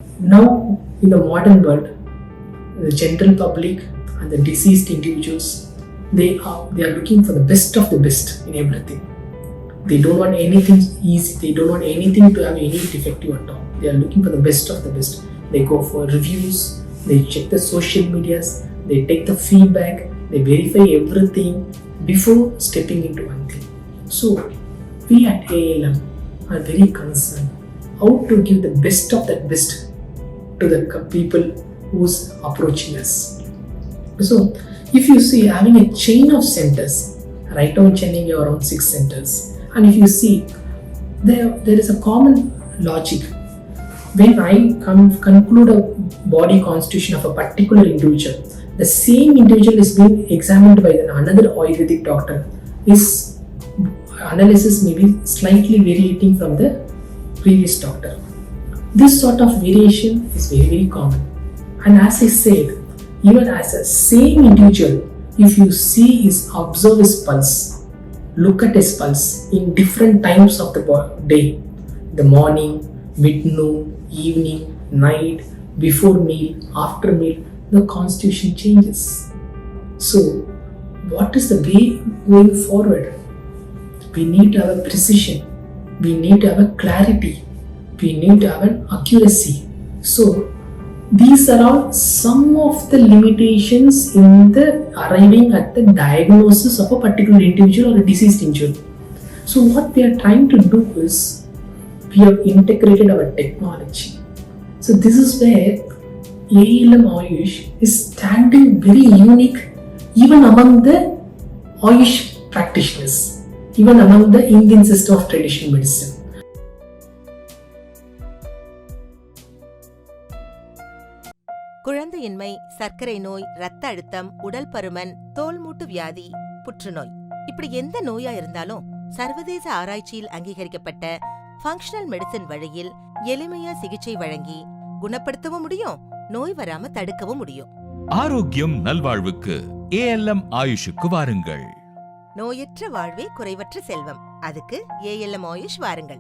Now, in the modern world, the general public and the deceased individuals, they are looking for the best of the best in everything. They don't want anything easy. They don't want anything to have any defective at all. They are looking for the best of the best. They go for reviews. They check the social medias. They take the feedback. They verify everything before stepping into one thing. So, we at ALM are very concerned how to give the best of that best to the people who's approaching us. So, if you see having a chain of centers, right now in Chennai we have around 6 centers, and if you see there is a common logic. When I conclude a body constitution of a particular individual, the same individual is being examined by another Ayurvedic doctor. His analysis may be slightly variating from the previous doctor. This sort of variation is very, very common. And as I said, even as a same individual, if you observe his pulse, look at his pulse in different times of the day, the morning, mid-noon, evening, night, before meal, after meal, the constitution changes. So, what is the way going forward? We need to have a precision. We need to have a clarity. We need to have an accuracy. So, these are all some of the limitations in the arriving at the diagnosis of a particular individual or a deceased individual. So, what we are trying to do is we have integrated our technology. So, this is where ALM Ayush is standing very unique even among the Ayush practitioners, even among the Indian system of traditional medicine. குழந்தையின்மை, சர்க்கரை நோய், இரத்த அழுத்தம், உடல் பருமன், தோல்மூட்டு வியாதி, புற்றுநோய், இப்படி எந்த நோயா இருந்தாலும் சர்வதேச ஆராய்ச்சியில் அங்கீகரிக்கப்பட்ட ஃபங்க்ஷனல் மெடிசின் வழியில் எளிமையா சிகிச்சை வழங்கி குணப்படுத்தவும் முடியும், நோய் வராம தடுக்கவும் முடியும். ஆரோக்கியம் நல்வாழ்வுக்கு ALM ஆயுஷுக்கு வாருங்கள். நோயற்ற வாழ்வே குறைவற்ற செல்வம். அதுக்கு ALM ஆயுஷ் வாருங்கள்.